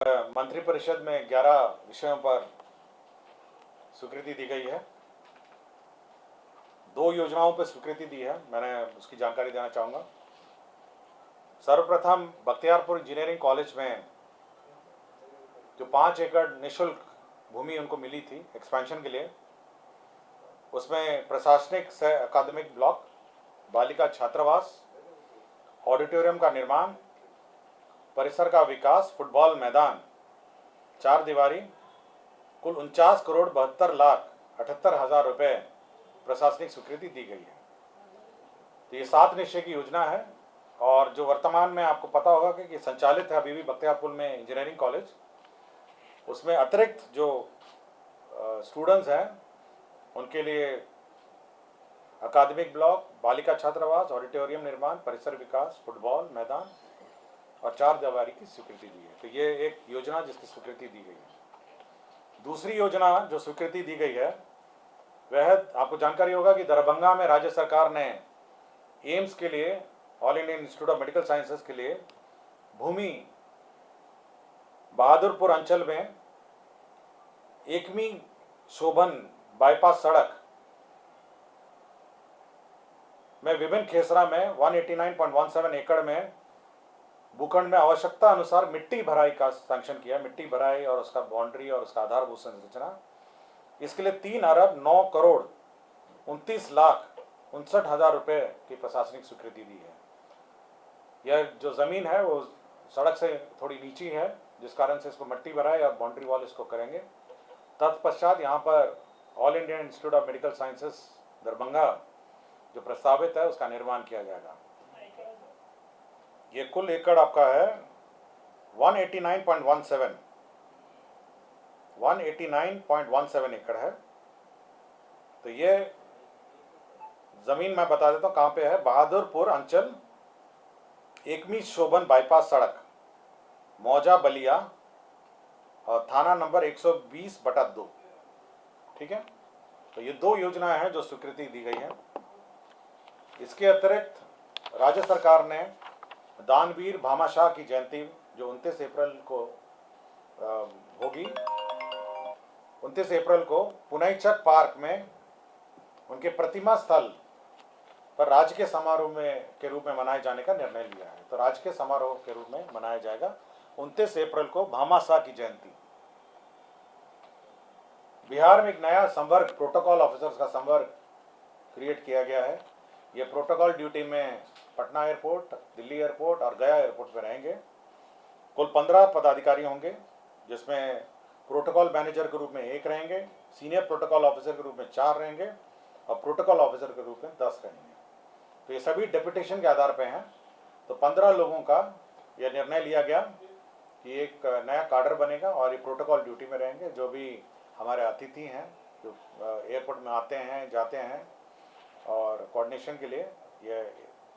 मंत्रिपरिषद में 11 विषयों पर स्वीकृति दी गई है। 2 योजनाओं पर स्वीकृति दी है, मैंने उसकी जानकारी देना चाहूँगा। सर्वप्रथम बख्तियारपुर इंजीनियरिंग कॉलेज में जो 5 एकड़ निःशुल्क भूमि उनको मिली थी एक्सपेंशन के लिए, उसमें प्रशासनिक सह अकादमिक ब्लॉक, बालिका छात्रावास, ऑडिटोरियम का निर्माण, परिसर का विकास, फुटबॉल मैदान, 4 दीवारी, कुल 49,72,78,000 रुपये प्रशासनिक स्वीकृति दी गई है। तो ये 7 निश्चय की योजना है और जो वर्तमान में आपको पता होगा कि संचालित है अभी भी बख्तियारपुर में इंजीनियरिंग कॉलेज, उसमें अतिरिक्त जो स्टूडेंट्स हैं उनके लिए अकादमिक ब्लॉक, बालिका छात्रावास, ऑडिटोरियम निर्माण, परिसर विकास, फुटबॉल मैदान और 4 दीवारी की स्वीकृति दी है। तो ये एक योजना जिसकी स्वीकृति दी गई है। दूसरी योजना जो स्वीकृति दी गई है वह आपको जानकारी होगा कि दरभंगा में राज्य सरकार ने एम्स के लिए, all Indian institute of medical sciences के लिए भूमि बहादुरपुर अंचल में एकमी शोभन बाईपास सड़क में विभिन्न खेसरा में 189.17 एकड़ में भूखंड में आवश्यकता अनुसार मिट्टी भराई का सैंक्शन किया। मिट्टी भराई और उसका बाउंड्री और उसका आधारभूत संरचना, इसके लिए 3,09,29,59,000 रुपये की प्रशासनिक स्वीकृति दी है। यह जो ज़मीन है वो सड़क से थोड़ी नीची है, जिस कारण से इसको मिट्टी भराई और बाउंड्री वॉल इसको करेंगे। तत्पश्चात यहाँ पर all Indian institute of medical sciences Darbhanga जो प्रस्तावित है उसका निर्माण किया जाएगा। ये कुल एकड़ आपका है 189.17 एकड़ है। तो ये जमीन मैं बता देता हूँ कहाँ पे है। बहादुरपुर अंचल, एकमी शोभन बाईपास सड़क, मौजा बलिया और थाना नंबर 120/2। ठीक है, तो ये 2 योजनाएं हैं जो स्वीकृति दी गई है। इसके अतिरिक्त राज्य सरकार ने दानवीर भामाशाह की जयंती जो 29 अप्रैल को होगी, 29 अप्रैल को पुनईचक पार्क में उनके प्रतिमा स्थल पर राजकीय समारोह के रूप में मनाए जाने का निर्णय लिया है। तो राजकीय समारोह के रूप में मनाया जाएगा 29 अप्रैल को भामाशाह की जयंती। बिहार में एक नया संवर्ग, प्रोटोकॉल ऑफिसर्स का संवर्ग क्रिएट किया गया है। ये प्रोटोकॉल ड्यूटी में पटना एयरपोर्ट, दिल्ली एयरपोर्ट और गया एयरपोर्ट पर रहेंगे। कुल 15 पदाधिकारी होंगे, जिसमें प्रोटोकॉल मैनेजर के रूप में 1 रहेंगे, सीनियर प्रोटोकॉल ऑफिसर के रूप में 4 रहेंगे और प्रोटोकॉल ऑफिसर के रूप में 10 रहेंगे। तो ये सभी डेपुटेशन के आधार पर हैं। तो 15 लोगों का यह निर्णय लिया गया कि एक नया काडर बनेगा और ये प्रोटोकॉल ड्यूटी में रहेंगे। जो भी हमारे अतिथि हैं जो एयरपोर्ट में आते हैं जाते हैं और कोऑर्डिनेशन के लिए ये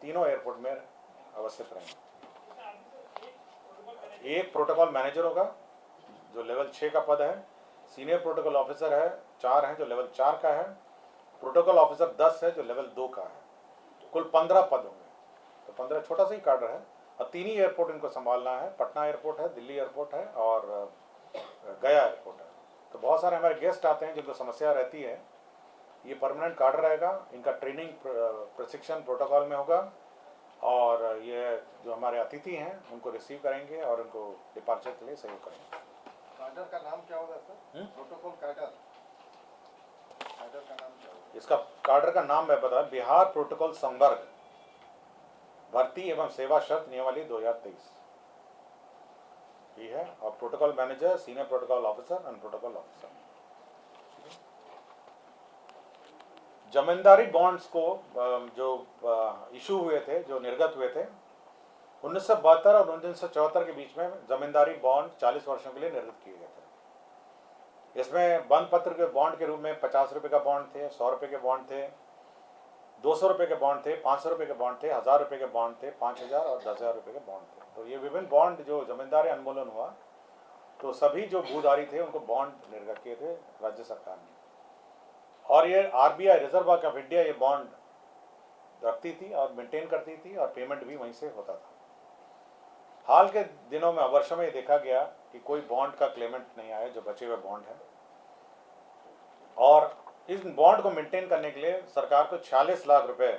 तीनों एयरपोर्ट में अवस्थित रहेंगे। एक प्रोटोकॉल मैनेजर होगा जो लेवल 6 का पद है, सीनियर प्रोटोकॉल ऑफिसर है 4 हैं जो लेवल 4 का है, प्रोटोकॉल ऑफिसर 10 है जो लेवल 2 का है। कुल 15 पद होंगे। तो 15 छोटा सा ही काडर है और 3 ही एयरपोर्ट इनको संभालना है। पटना एयरपोर्ट है, दिल्ली एयरपोर्ट है और गया एयरपोर्ट है। तो बहुत सारे हमारे गेस्ट आते हैं जिनको समस्या रहती है। ये परमानेंट काडर रहेगा। इनका ट्रेनिंग प्रशिक्षण प्रोटोकॉल में होगा और ये जो हमारे अतिथि हैं उनको रिसीव करेंगे और उनको डिपार्चर के लिए सहयोग करेंगे। काडर का नाम क्या होगा सर? प्रोटोकॉल काडर का नाम क्या होगा? इसका काडर का नाम मैं बता, बिहार प्रोटोकॉल संवर्ग भर्ती एवं सेवा शर्त नियमावली 2023 ये है। और protocol manager, senior protocol officer and protocol officer. Zamindari bonds को जो इशू हुए थे, जो निर्गत हुए थे 1972 और 1974 के बीच में, जमींदारी बॉन्ड 40 वर्षों के लिए निर्गत किए गए थे। इसमें बंद पत्र के बॉन्ड के रूप में 50 रुपये का बॉन्ड थे, 100 रुपये के बॉन्ड थे, 200 रुपये के बॉन्ड थे, 500 रुपये के बॉन्ड थे, 1000 रुपये के बॉन्ड थे, 5000 और 10,000 रुपये के बॉन्ड थे। तो ये विभिन्न बॉन्ड जो जमींदारी उन्मूलन हुआ तो सभी जो भूधारी थे उनको बॉन्ड निर्गत किए थे राज्य सरकार ने। और ये RBI, reserve bank of India, ये बॉन्ड रखती थी और मेंटेन करती थी और पेमेंट भी वहीं से होता था। हाल के दिनों में, वर्षों में ये देखा गया कि कोई बॉन्ड का क्लेमेंट नहीं आया, जो बचे हुए बॉन्ड हैं, और इस बॉन्ड को मेंटेन करने के लिए सरकार को 46 लाख रुपए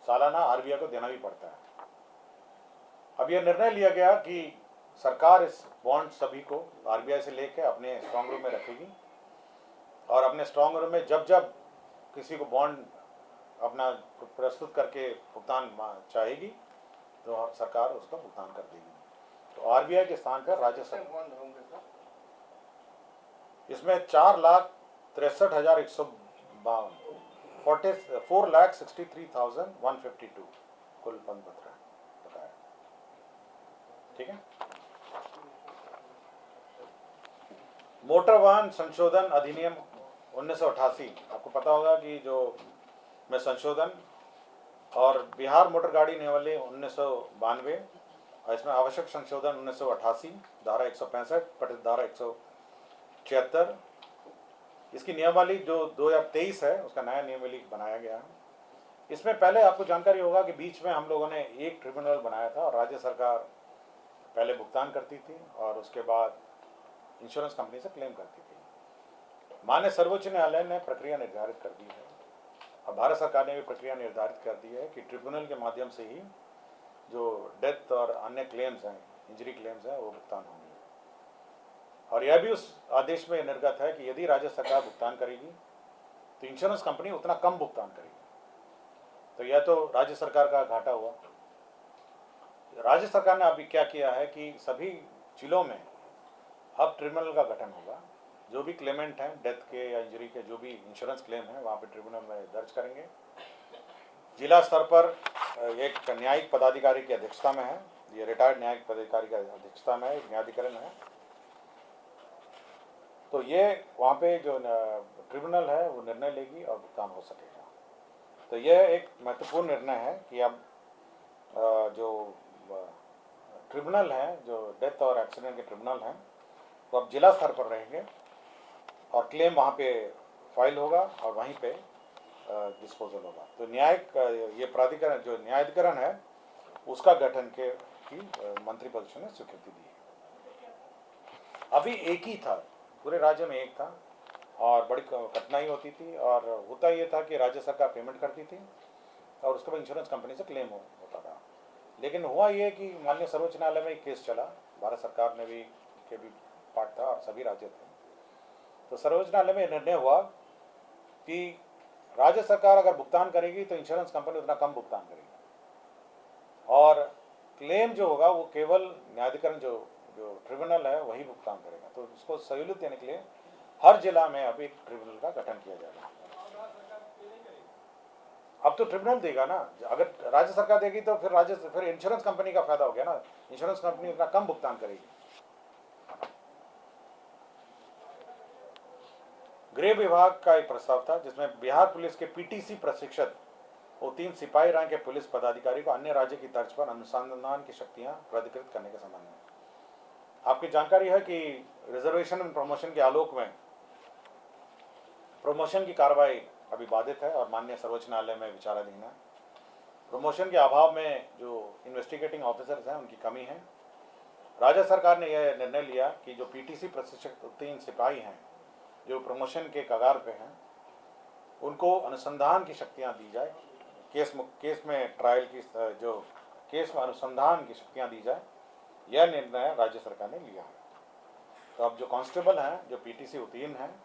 सालाना आरबीआई को देना भी पड़ता है। अब यह निर्णय लिया गया कि सरकार इस बॉन्ड सभी को आरबीआई से लेकर अपने स्ट्रांग रूम में रखेगी, और अपने स्ट्रांग रूम में जब जब किसी को बॉन्ड अपना प्रस्तुत करके भुगतान चाहेगी तो सरकार उसका भुगतान कर देगी। तो आरबीआई के स्थान पर राज्य सरकार, बॉन्ड होंगे सर? इसमें 4,63,152 4,63,152 कुल बंद बताया। ठीक है। मोटर वाहन संशोधन अधिनियम 1988, आपको पता होगा कि जो में संशोधन और बिहार मोटर गाड़ी नियमावली 1992, और इसमें आवश्यक संशोधन 1988, धारा 165 पठित धारा 176, इसकी नियमावली जो 2023 है उसका नया नियमावली बनाया गया है। इसमें पहले आपको जानकारी होगा कि बीच में हम लोगों ने एक ट्रिब्यूनल बनाया था, और राज्य सरकार पहले भुगतान करती थी और उसके बाद इंश्योरेंस कंपनी से क्लेम करती थी। माननीय सर्वोच्च न्यायालय ने प्रक्रिया निर्धारित कर दी है, और भारत सरकार ने भी प्रक्रिया निर्धारित कर दी है कि ट्रिब्यूनल के माध्यम से ही जो डेथ और अन्य क्लेम्स हैं, इंजरी क्लेम्स हैं, वो भुगतान होंगे। और यह भी उस आदेश में निर्गत है कि यदि राज्य सरकार भुगतान करेगी तो इंश्योरेंस कंपनी उतना कम भुगतान करेगी। तो यह तो राज्य सरकार का घाटा हुआ। राज्य सरकार ने अभी क्या किया है कि सभी जिलों में अब ट्रिब्यूनल का गठन होगा। जो भी क्लेमेंट हैं डेथ के या इंजरी के, जो भी इंश्योरेंस क्लेम है, वहाँ पे ट्रिब्यूनल में दर्ज करेंगे। जिला स्तर पर एक न्यायिक पदाधिकारी की अध्यक्षता में है, ये रिटायर्ड न्यायिक पदाधिकारी की अध्यक्षता में एक न्यायाधिकरण है। तो ये वहाँ पे जो ट्रिब्यूनल है वो निर्णय लेगी और भुगतान हो सकेगा। तो यह एक महत्वपूर्ण निर्णय है कि अब जो ट्रिब्यूनल हैं, जो डेथ और एक्सीडेंट के ट्रिब्यूनल हैं, तो अब जिला स्तर पर रहेंगे और क्लेम वहाँ पे फाइल होगा और वहीं पे डिस्पोजल होगा। तो न्यायिक ये प्राधिकरण जो न्यायाधिकरण है उसका गठन के की मंत्रिपरिषद ने स्वीकृति दी है। अभी एक ही था, पूरे राज्य में एक था, और बड़ी कठिनाई होती थी, और होता ये था कि राज्य सरकार पेमेंट करती थी और उसके बाद इंश्योरेंस कंपनी से क्लेम होता था। लेकिन हुआ ये कि माननीय सर्वोच्च न्यायालय में एक केस चला, भारत सरकार ने भी के भी पार्ट था और सभी राज्य थे। तो सर्वोच्च न्यायालय में निर्णय हुआ कि राज्य सरकार अगर भुगतान करेगी तो इंश्योरेंस कंपनी उतना कम भुगतान करेगी, और क्लेम जो होगा वो केवल न्यायाधिकरण जो ट्रिब्यूनल है वही भुगतान करेगा। तो उसको सहूलियत देने के लिए हर जिला में अब एक ट्रिब्यूनल का गठन किया जाएगा। अब तो ट्रिब्यूनल देगा ना, अगर राज्य सरकार देगी तो फिर इंश्योरेंस कंपनी का फायदा हो गया ना, इंश्योरेंस कंपनी उतना कम भुगतान करेगी। गृह विभाग का एक प्रस्ताव था जिसमें बिहार पुलिस के पीटीसी प्रशिक्षित और 3 सिपाही रैंक के पुलिस पदाधिकारी को अन्य राज्य की तर्ज पर अनुसंधान की शक्तियां प्राधिकृत करने के संबंध में आपकी जानकारी है कि रिजर्वेशन एंड प्रमोशन के आलोक में प्रमोशन की कार्रवाई अभी बाधित है और माननीय सर्वोच्च न्यायालय में विचाराधीन है। प्रमोशन के अभाव में जो इन्वेस्टिगेटिंग ऑफिसर्स हैं उनकी कमी है। राज्य सरकार ने यह निर्णय लिया कि जो पीटीसी प्रशिक्षित 3 सिपाही हैं जो प्रमोशन के कगार पे हैं, उनको अनुसंधान की शक्तियां दी जाए, केस में ट्रायल की जो केस में अनुसंधान की शक्तियां दी जाए, यह निर्णय राज्य सरकार ने लिया है। तो अब जो कांस्टेबल हैं, जो पीटीसी उत्तीर्ण हैं,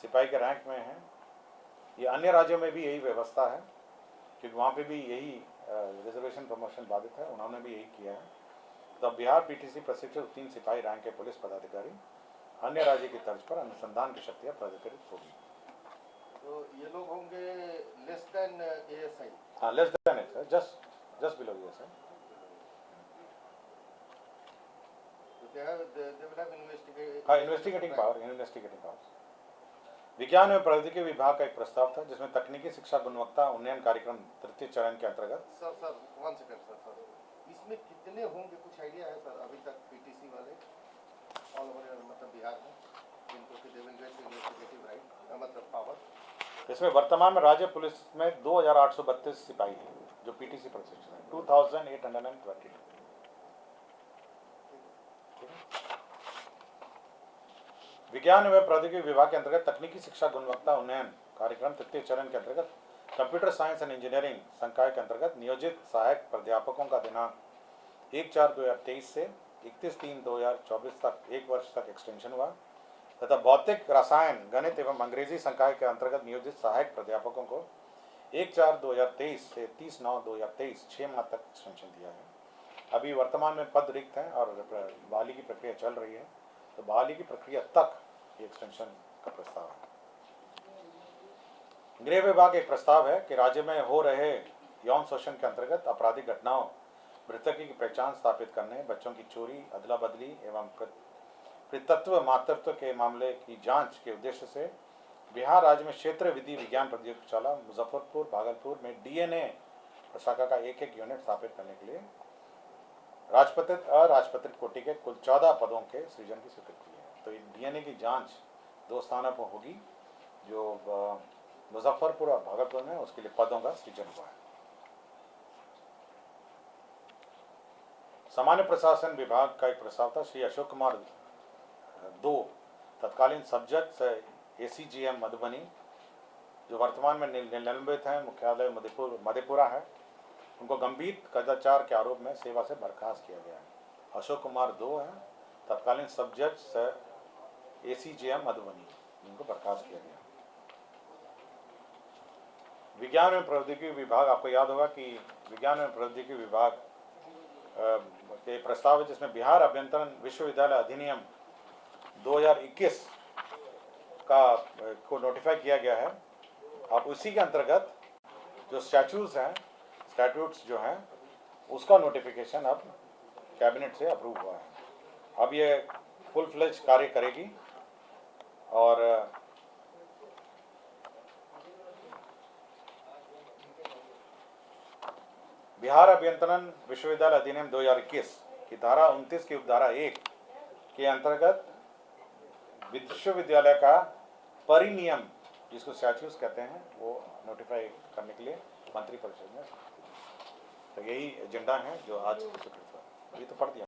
सिपाही के रैंक में हैं, ये अन्य राज्यों में भी यही व्यवस्था है क्योंकि वहाँ पे भी यही रिजर्वेशन प्रमोशन बाधित है, उन्होंने भी यही किया है। तो अब बिहार पीटीसी प्रशिक्षित 3 सिपाही रैंक के पुलिस पदाधिकारी अन्य राज्य की तर्ज पर अनुसंधान की शक्तियाँ प्राधिकृत होगी। तो ये लोग होंगे लेस देन एएसआई? हाँ, less than ASI, just below ASI. हाँ, इन्वेस्टिगेटिंग पावर। विज्ञान एवं प्रौद्योगिकी विभाग का एक प्रस्ताव था जिसमें तकनीकी शिक्षा गुणवत्ता उन्नयन कार्यक्रम 3य चरण के अंतर्गत। सर 1 सेकंड सर, इसमें कितने होंगे, कुछ आइडिया है सर अभी तक पीटीसी वाले ऑल ओवर मतलब बिहार में जिनको कि they will get investigative right मतलब पावर? इसमें वर्तमान में राज्य पुलिस में 2832 सिपाही हैं जो पीटीसी प्रशिक्षित हैं, 2822। विज्ञान एवं प्रौद्योगिकी विभाग के अंतर्गत तकनीकी शिक्षा गुणवत्ता उन्नयन कार्यक्रम तृतीय चरण के अंतर्गत कंप्यूटर साइंस एंड इंजीनियरिंग संकाय के अंतर्गत नियोजित सहायक प्राध्यापकों का दिनांक 1/4/2023 से 31/3/2024 तक 1 वर्ष तक एक्सटेंशन हुआ तथा भौतिक रसायन गणित एवं अंग्रेजी संकाय के अंतर्गत नियोजित सहायक प्राध्यापकों को 1/4/2023 से 30/9/2023 6 माह तक एक्सटेंशन दिया है। अभी वर्तमान में पद रिक्त हैं और बहाली की प्रक्रिया चल रही है, तो बहाली की प्रक्रिया तक ये एक्सटेंशन का प्रस्ताव है। गृह विभाग का एक प्रस्ताव है कि राज्य में हो रहे यौन शोषण के अंतर्गत आपराधिक घटनाओं, मृतकों की पहचान स्थापित करने, बच्चों की चोरी, अदला बदली एवं पितृत्व मातृत्व के मामले की जांच के उद्देश्य से बिहार राज्य में क्षेत्र विधि विज्ञान प्रयोगशाला मुजफ्फरपुर, भागलपुर में DNA शाखा का एक यूनिट स्थापित करने के लिए राजपत्रित अराजपत्रित कोटि के कुल 14 पदों के सृजन की स्वीकृति है। तो DNA की जांच 2 स्थानों पर होगी, जो मुजफ्फरपुर और भागलपुर में, उसके लिए पदों का सृजन हुआ है। सामान्य प्रशासन विभाग का एक प्रस्ताव था। श्री अशोक कुमार 2 तत्कालीन सब जज ACGM मधुबनी, जो वर्तमान में निलंबित हैं, मुख्यालय मधेपुरा है, उनको गंभीर कदाचार के आरोप में सेवा से बर्खास्त किया गया है। अशोक कुमार 2 हैं, तत्कालीन सब जज ACGM मधुबनी, उनको बर्खास्त किया गया। विज्ञान एवं प्रौद्योगिकी विभाग, आपको याद होगा कि विज्ञान एवं प्रौद्योगिकी विभाग के प्रस्ताव है जिसमें बिहार अभियंत्रण विश्वविद्यालय अधिनियम 2021 को नोटिफाई किया गया है। अब उसी के अंतर्गत जो स्टैट्यूट्स जो हैं, उसका नोटिफिकेशन अब कैबिनेट से अप्रूव हुआ है। अब ये फुल फ्लेज कार्य करेगी और बिहार अभियंत्रण विश्वविद्यालय अधिनियम 2021 की धारा 29 की उपधारा 1 के अंतर्गत विश्वविद्यालय का परिनियम, जिसको स्टैट्यूट्स कहते हैं, वो नोटिफाई करने के लिए मंत्रिपरिषद में, तो यही एजेंडा है जो आज स्वीकृत हुआ। ये तो पढ़ दिया।